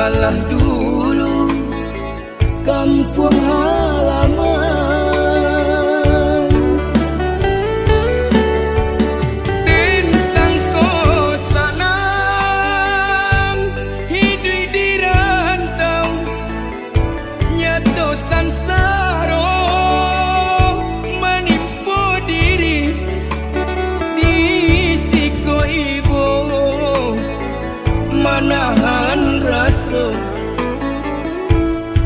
tinggallah dulu kampung halaman. Den sangko sanang hidup di rantau nyato sansaro menipu diri di siko ibu manahan rasa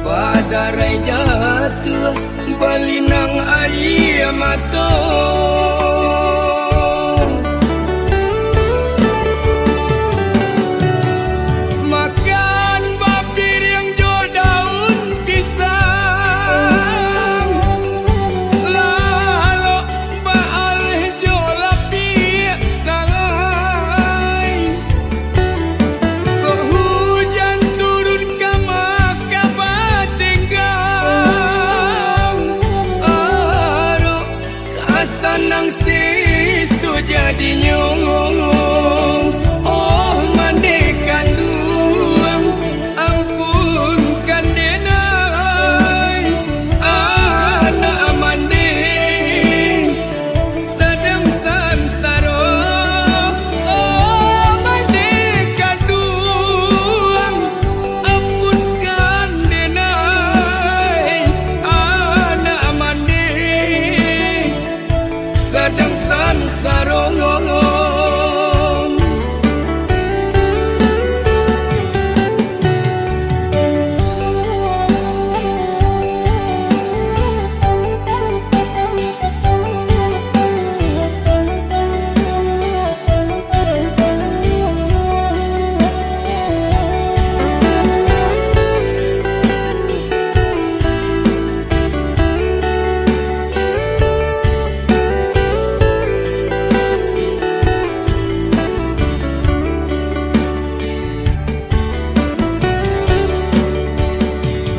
pada rai jatuh balinang air mata. Makan bapir yang jo daun pisang, lalu baal jo lapi salai. Kok hujan turun kama kabatenggang, aro kasanang sisu jadi nyong. Oh mandekan duang ampunkan denai anak mande sedang sansaro. Oh mandekan duang ampunkan denai anak mande sedang sansaro.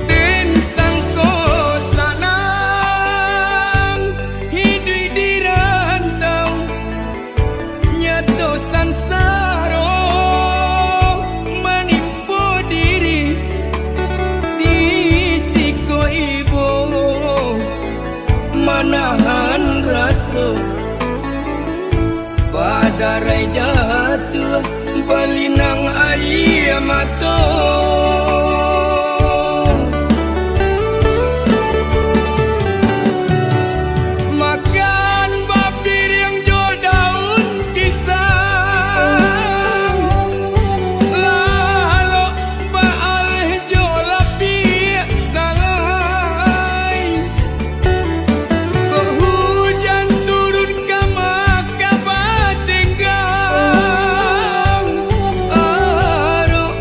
Den sangko sanang hidup di rantau nyato sansaro menipu diri di siko ibu manahan rasa pada rai jatuh balinang air mata. Makan bapir yang jo daun pisang, lalu baal jo lapi salai. Kok hujan turun kama kabatenggang, aro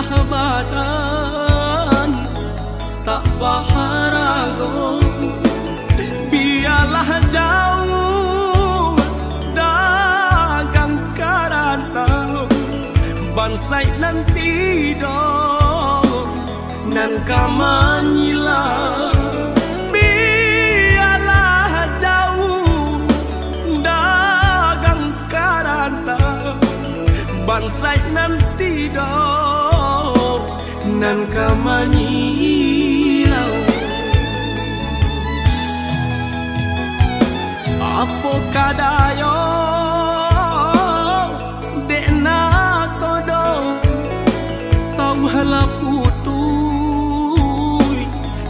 belah badan tak baharago, biarlah jauh dagang karantau bansai nanti dong nan kamanyila, biarlah jauh dagang karantau bansai nanti dong nan kamanyila. Apo kadayo dekna kodong sauhala putui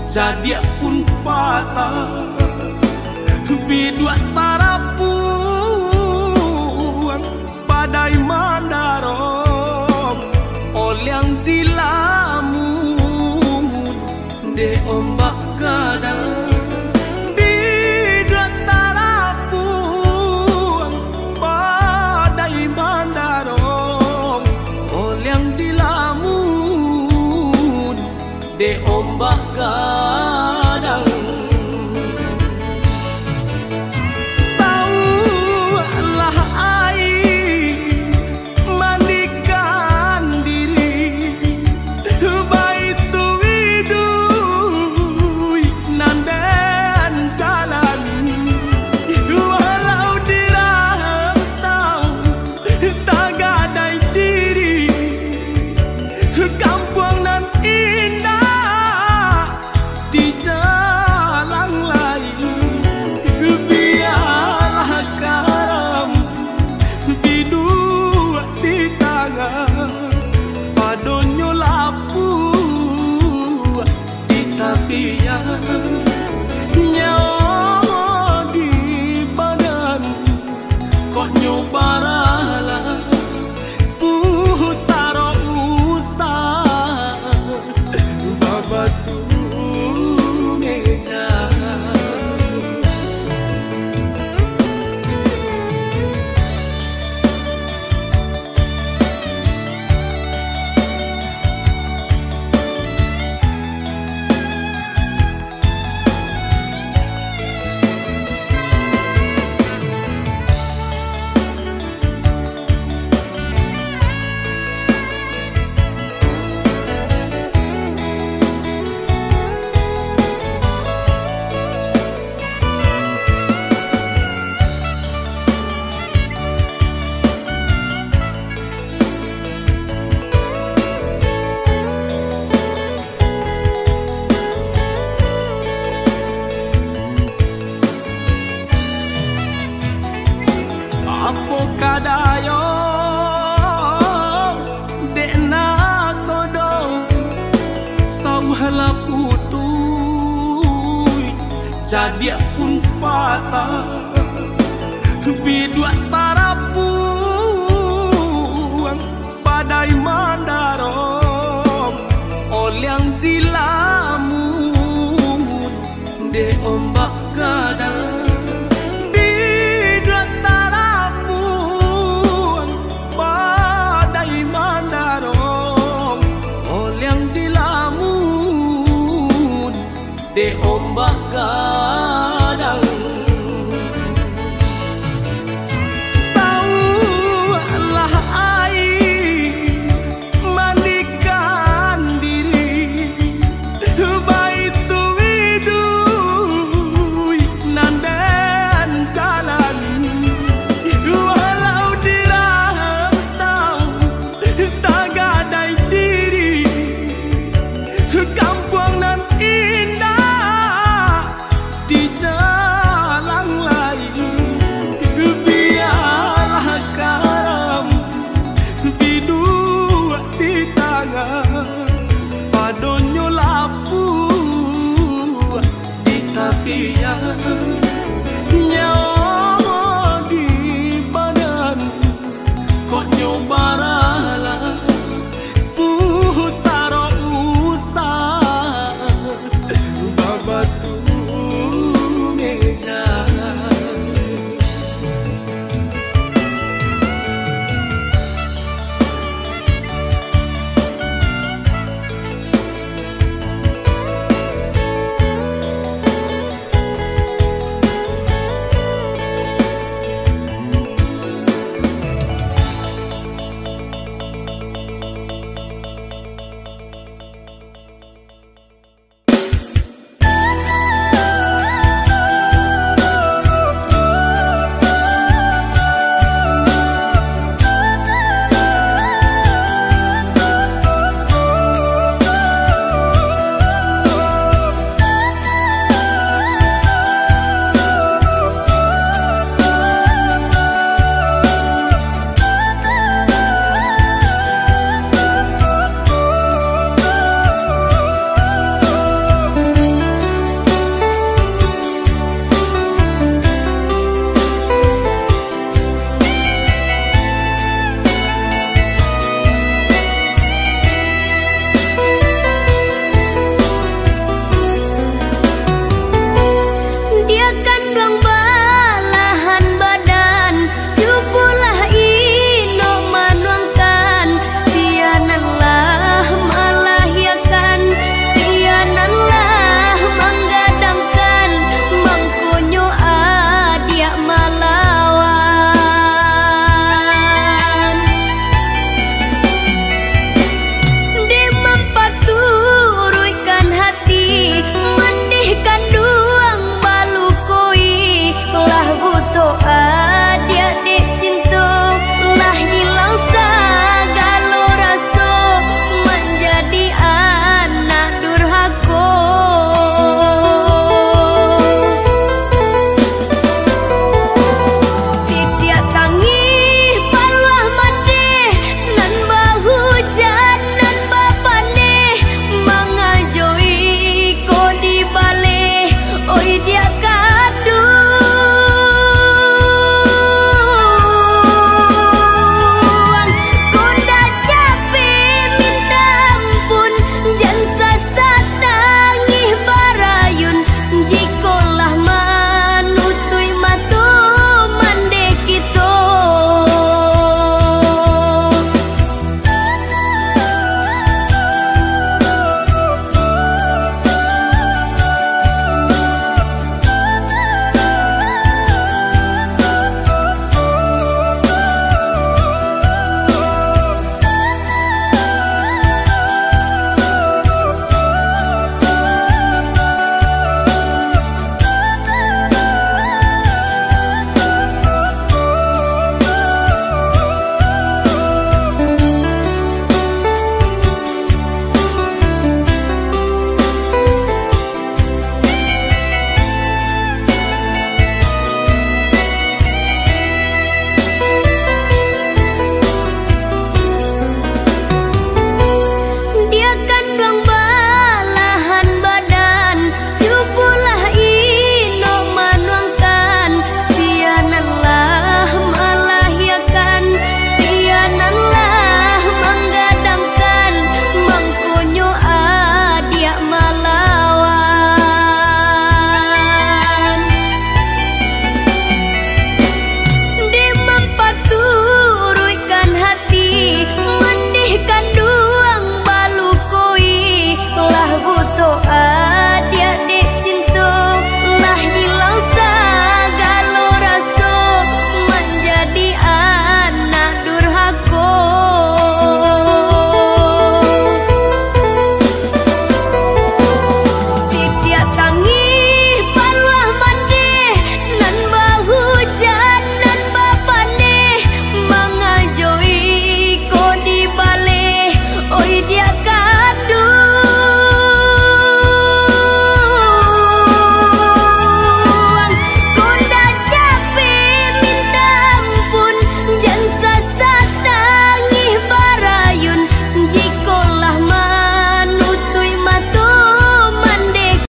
jadi pun patah bidua tarapuang badai mandarom olyang dilamun de ombak kadang de ombak gadang. Saulah air mandikan diri baitu widui nandan jalan walau dirantau tak gadai diri kampung nan indah di jalan lain, biarlah karam bidua di tangan padonyo lapu di tapian nyawa di badan kok nyobaralah pusaro usah babatu apo kadayo dekna kodong sauhala putui jadi pun patah bidua tarapuang badai mandarom olyang dilamun de ombak gadang de